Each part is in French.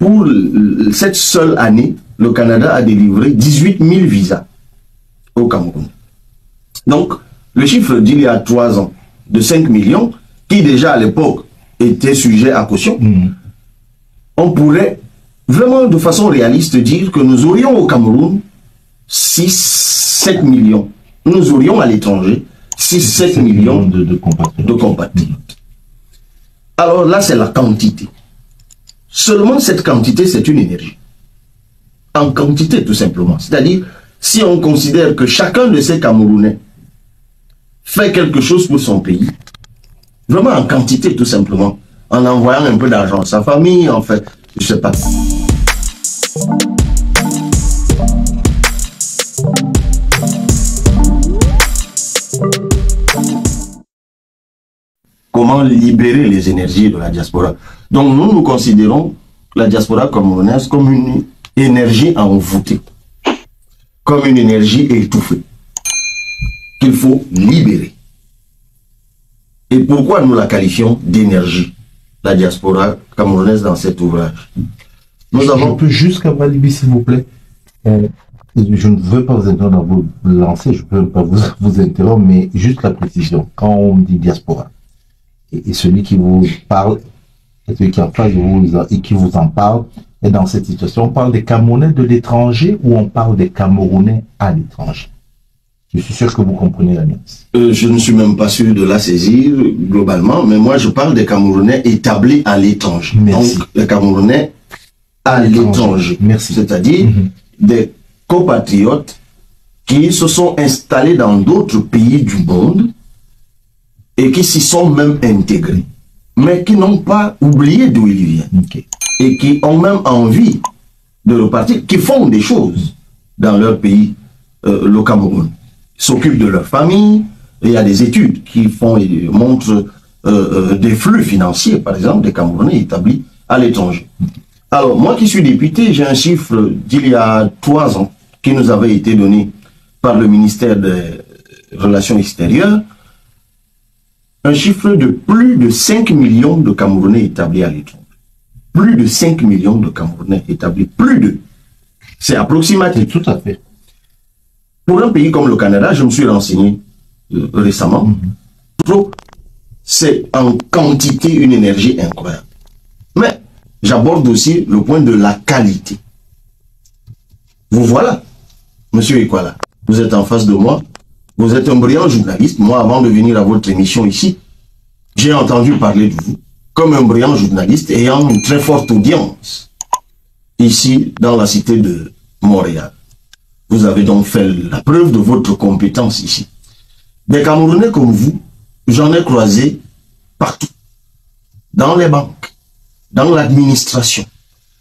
pour cette seule année, le Canada a délivré 18 000 visas au Cameroun. Donc, le chiffre d'il y a 3 ans, de 5 millions, qui déjà à l'époque était sujet à caution, on pourrait vraiment de façon réaliste dire que nous aurions au Cameroun 6-7 millions. Nous aurions à l'étranger 6-7 millions de compatriotes. Alors là, c'est la quantité. Seulement cette quantité, c'est une énergie. En quantité, tout simplement. C'est-à-dire, si on considère que chacun de ces Camerounais fait quelque chose pour son pays, vraiment en quantité, tout simplement, en envoyant un peu d'argent à sa famille, en fait, je sais pas. Comment libérer les énergies de la diaspora? Donc nous considérons la diaspora camerounaise comme une énergie envoûtée, comme une énergie étouffée, qu'il faut libérer. Et pourquoi nous la qualifions d'énergie, la diaspora camerounaise, dans cet ouvrage? Nous avons... Je peux juste Kabalibi, s'il vous plaît. Je ne veux pas vous interrompre dans vous lancer, je ne peux pas vous interrompre, mais juste la précision. Quand on dit diaspora, et celui qui vous parle, et celui qui est en face de vous et qui vous en parle, est dans cette situation, on parle des Camerounais de l'étranger ou on parle des Camerounais à l'étranger? Je suis sûr que vous comprenez la nuance. Je ne suis même pas sûr de la saisir globalement, mais moi je parle des Camerounais établis à l'étranger. Donc les Camerounais à l'étranger. C'est-à-dire des compatriotes qui se sont installés dans d'autres pays du monde et qui s'y sont même intégrés, mais qui n'ont pas oublié d'où ils viennent. Et qui ont même envie de repartir, qui font des choses dans leur pays, le Cameroun. Ils s'occupent de leur famille. Il y a des études qui montrent des flux financiers, par exemple, des Camerounais établis à l'étranger. Alors, moi qui suis député, j'ai un chiffre d'il y a 3 ans qui nous avait été donné par le ministère des Relations extérieures. Un chiffre de plus de 5 millions de Camerounais établis à l'étranger. Plus de 5 millions de Camerounais établis. Plus de. C'est approximatif. Tout à fait. Pour un pays comme le Canada, je me suis renseigné récemment. C'est en quantité une énergie incroyable. Mais j'aborde aussi le point de la qualité. Vous voilà, monsieur Ekwala. Vous êtes en face de moi. Vous êtes un brillant journaliste. Moi, avant de venir à votre émission ici, j'ai entendu parler de vous comme un brillant journaliste ayant une très forte audience ici dans la cité de Montréal. Vous avez donc fait la preuve de votre compétence ici. Des Camerounais comme vous, j'en ai croisé partout. Dans les banques, dans l'administration,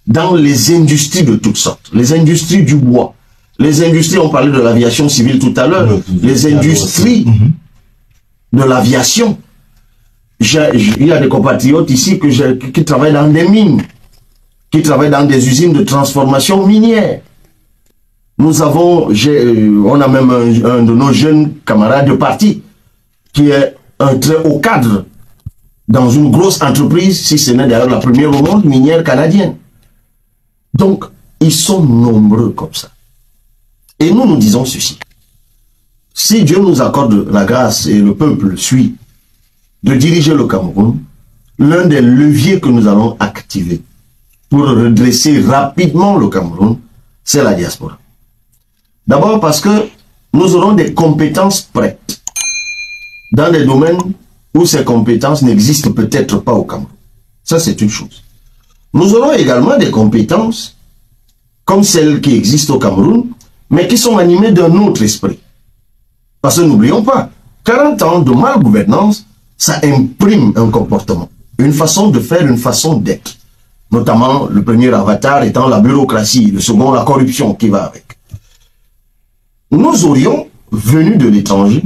dans les industries de toutes sortes. Les industries du bois. Les industries, on parlait de l'aviation civile tout à l'heure. Les industries de l'aviation. Il y a des compatriotes ici qui travaillent dans des mines, qui travaillent dans des usines de transformation minière. Nous avons, on a même un de nos jeunes camarades de parti qui est un très haut cadre dans une grosse entreprise, si ce n'est d'ailleurs la première au monde, minière canadienne. Donc, ils sont nombreux comme ça. Et nous disons ceci. Si Dieu nous accorde la grâce et le peuple suit de diriger le Cameroun, l'un des leviers que nous allons activer pour redresser rapidement le Cameroun, c'est la diaspora. D'abord parce que nous aurons des compétences prêtes dans des domaines où ces compétences n'existent peut-être pas au Cameroun. Ça, c'est une chose. Nous aurons également des compétences comme celles qui existent au Cameroun, mais qui sont animées d'un autre esprit. Parce que n'oublions pas, 40 ans de malgouvernance, ça imprime un comportement, une façon de faire, une façon d'être. Notamment, le premier avatar étant la bureaucratie, le second, la corruption qui va avec. Nous aurions, venus de l'étranger,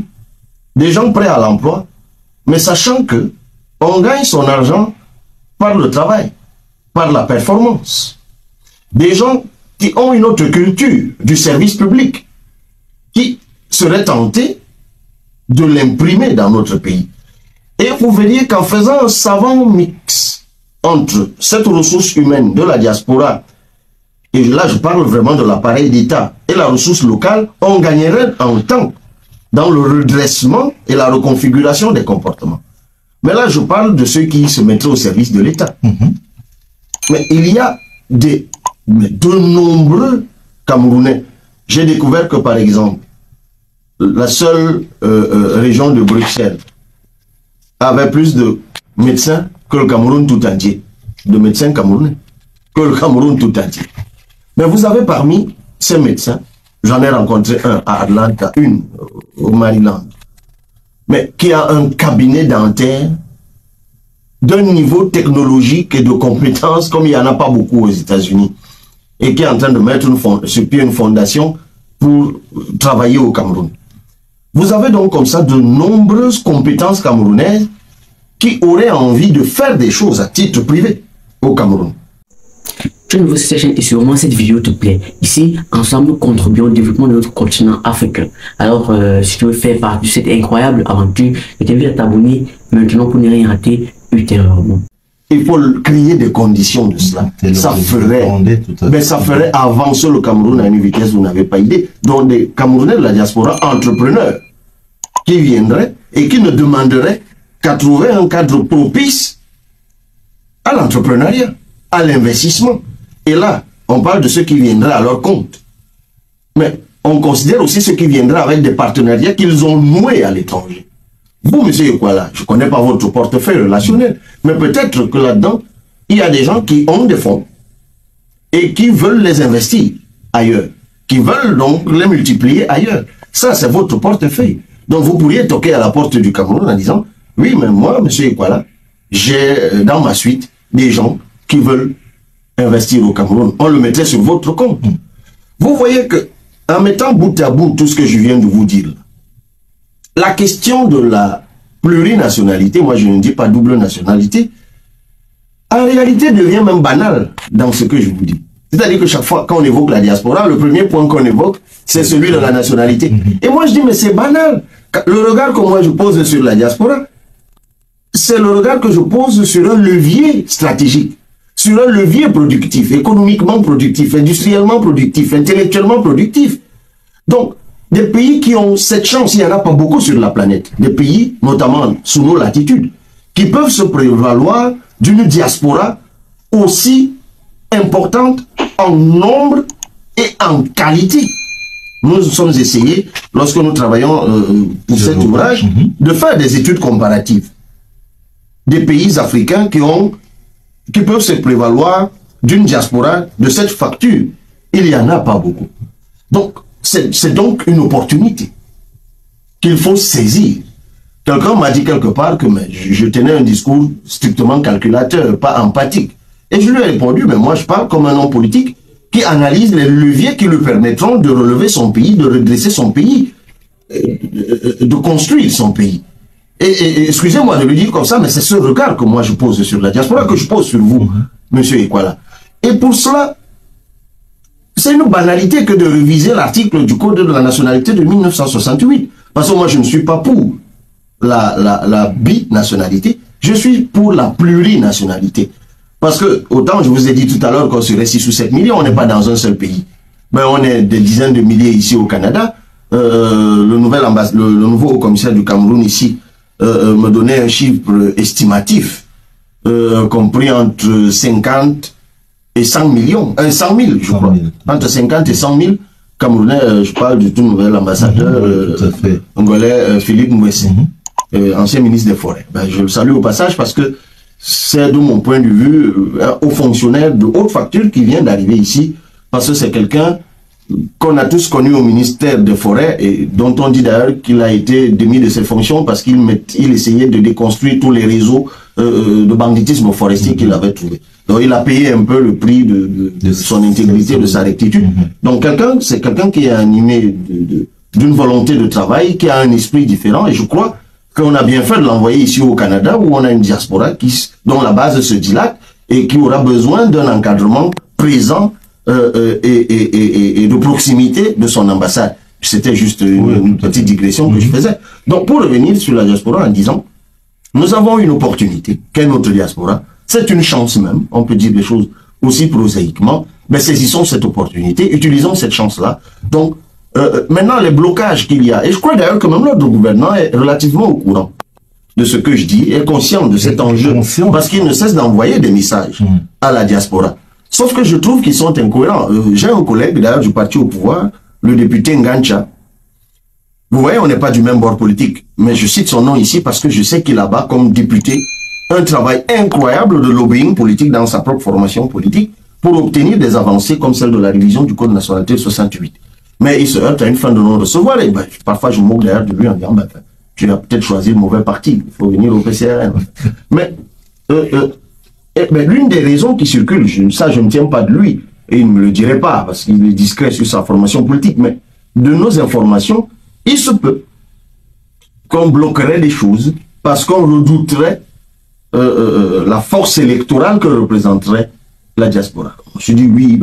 des gens prêts à l'emploi, mais sachant que on gagne son argent par le travail, par la performance. Des gens qui ont une autre culture du service public, qui seraient tentés de l'imprimer dans notre pays. Et vous verriez qu'en faisant un savant mix entre cette ressource humaine de la diaspora, et là je parle vraiment de l'appareil d'État, et la ressource locale, on gagnerait en temps dans le redressement et la reconfiguration des comportements. Mais là je parle de ceux qui se mettraient au service de l'État. Mais il y a de nombreux Camerounais. J'ai découvert que par exemple, la seule région de Bruxelles avait plus de médecins que le Cameroun tout entier. De médecins camerounais que le Cameroun tout entier. Mais vous avez parmi ces médecins, j'en ai rencontré un à Atlanta, une au Maryland, mais qui a un cabinet dentaire d'un niveau technologique et de compétences comme il n'y en a pas beaucoup aux États-Unis, et qui est en train de mettre sur pied une fondation pour travailler au Cameroun. Vous avez donc comme ça de nombreuses compétences camerounaises qui auraient envie de faire des choses à titre privé au Cameroun. Tu ne veux cette chaîne et sûrement cette vidéo te plaît. Ici, ensemble, nous contribuons au développement de notre continent africain. Alors, si tu veux faire partie de cette incroyable aventure, je t'invite à t'abonner maintenant pour ne rien rater ultérieurement. Il faut créer des conditions de cela. Ça ferait avancer le Cameroun à une vitesse où vous n'avez pas idée. Donc des Camerounais de la diaspora, entrepreneurs, qui viendraient et qui ne demanderaient qu'à trouver un cadre propice à l'entrepreneuriat, à l'investissement. Et là, on parle de ceux qui viendraient à leur compte. Mais on considère aussi ceux qui viendraient avec des partenariats qu'ils ont noués à l'étranger. Vous, monsieur Ekwala, je ne connais pas votre portefeuille relationnel, mais peut-être que là-dedans, il y a des gens qui ont des fonds et qui veulent les investir ailleurs, qui veulent donc les multiplier ailleurs. Ça, c'est votre portefeuille. Donc, vous pourriez toquer à la porte du Cameroun en disant, oui, mais moi, monsieur Ekwala, j'ai dans ma suite des gens qui veulent investir au Cameroun. On le mettrait sur votre compte. Vous voyez que, en mettant bout à bout tout ce que je viens de vous dire, la question de la plurinationalité, moi je ne dis pas double nationalité, en réalité devient même banale dans ce que je vous dis. C'est-à-dire que chaque fois qu'on évoque la diaspora, le premier point qu'on évoque, c'est celui de la nationalité. Et moi je dis, mais c'est banal. Le regard que moi je pose sur la diaspora, c'est le regard que je pose sur un levier stratégique, sur un levier productif, économiquement productif, industriellement productif, intellectuellement productif. Donc, des pays qui ont cette chance, il n'y en a pas beaucoup sur la planète, des pays, notamment sous nos latitudes, qui peuvent se prévaloir d'une diaspora aussi importante en nombre et en qualité. Nous sommes essayés, lorsque nous travaillons pour cet ouvrage, de faire des études comparatives. Des pays africains qui peuvent se prévaloir d'une diaspora de cette facture. Il n'y en a pas beaucoup. Donc, c'est donc une opportunité qu'il faut saisir. Quelqu'un m'a dit quelque part que je tenais un discours strictement calculateur, pas empathique. Et je lui ai répondu, mais moi je parle comme un homme politique qui analyse les leviers qui lui permettront de relever son pays, de redresser son pays, de construire son pays. Et excusez-moi de le dire comme ça, mais c'est ce regard que moi je pose sur la diaspora, que je pose sur vous, monsieur Ekwala. Et pour cela, c'est une banalité que de réviser l'article du Code de la nationalité de 1968. Parce que moi, je ne suis pas pour la binationalité, je suis pour la plurinationalité. Parce que, autant je vous ai dit tout à l'heure qu'on serait 6 ou 7 millions, on n'est pas dans un seul pays. Mais on est des dizaines de milliers ici au Canada. Le nouveau haut-commissaire du Cameroun ici me donnait un chiffre estimatif, compris entre 50 et 100 millions, 100 000 je crois, entre 50 et 100 000 Camerounais, je parle du tout nouvel ambassadeur angolais Philippe Mwesse, ancien ministre des Forêts. Ben, je le salue au passage parce que c'est de mon point de vue un haut fonctionnaire de haute facture qui vient d'arriver ici, parce que c'est quelqu'un qu'on a tous connu au ministère des Forêts et dont on dit d'ailleurs qu'il a été démis de ses fonctions parce qu'il essayait de déconstruire tous les réseaux de banditisme forestier qu'il avait trouvé. Donc il a payé un peu le prix de son intégrité, de sa rectitude. Donc c'est quelqu'un qui est animé d'une volonté de travail, qui a un esprit différent, et je crois qu'on a bien fait de l'envoyer ici au Canada, où on a une diaspora dont la base se dilate et qui aura besoin d'un encadrement présent et de proximité de son ambassade. C'était juste une petite digression que je faisais. Donc pour revenir sur la diaspora en disant, nous avons une opportunité, qu'est notre diaspora, C'est une chance même, on peut dire des choses aussi prosaïquement, mais saisissons cette opportunité, utilisons cette chance-là. Donc, maintenant, les blocages qu'il y a, et je crois d'ailleurs que même notre gouvernement est relativement au courant de ce que je dis, est conscient de cet enjeu, parce qu'il ne cesse d'envoyer des messages à la diaspora. Sauf que je trouve qu'ils sont incohérents. J'ai un collègue d'ailleurs du parti au pouvoir, le député Ngancha. Vous voyez, on n'est pas du même bord politique, mais je cite son nom ici parce que je sais qu'il a comme député un travail incroyable de lobbying politique dans sa propre formation politique pour obtenir des avancées comme celle de la révision du Code de nationalité de 68. Mais il se heurte à une fin de non-recevoir et parfois je me moque d'ailleurs de lui en disant tu as peut-être choisi le mauvais parti, il faut venir au PCRN. Mais l'une des raisons qui circulent, ça je ne tiens pas de lui, et il ne me le dirait pas parce qu'il est discret sur sa formation politique, mais de nos informations, il se peut qu'on bloquerait des choses parce qu'on redouterait la force électorale que représenterait la diaspora. On se dit oui,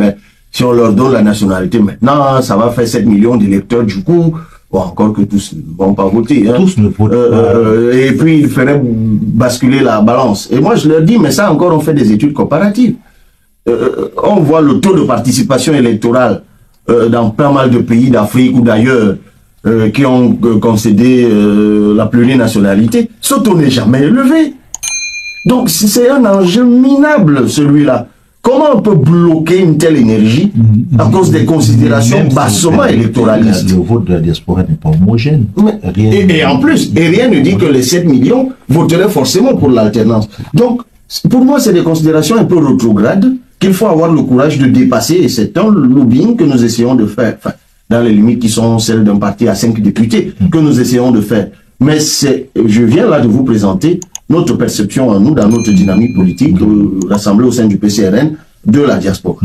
si on leur donne la nationalité maintenant, ça va faire 7 millions d'électeurs du coup, bon, encore que tous ne vont pas voter. Hein. Tous ne votent pas. Et puis, il ferait basculer la balance. Et moi, je leur dis, mais ça encore, on fait des études comparatives. On voit le taux de participation électorale dans pas mal de pays d'Afrique ou d'ailleurs qui ont concédé la plurinationalité. Ce taux n'est jamais élevé. Donc, c'est un enjeu minable, celui-là. Comment on peut bloquer une telle énergie à cause des considérations bassement électoralistes? Le vote de la diaspora n'est pas homogène. Et en plus, rien ne dit que les 7 millions voteraient forcément pour l'alternance. Donc, pour moi, c'est des considérations un peu rétrogrades qu'il faut avoir le courage de dépasser. Et c'est un lobbying que nous essayons de faire, enfin, dans les limites qui sont celles d'un parti à 5 députés, que nous essayons de faire. Mais je viens là de vous présenter notre perception à nous, dans notre dynamique politique, rassemblée au sein du PCRN, de la diaspora.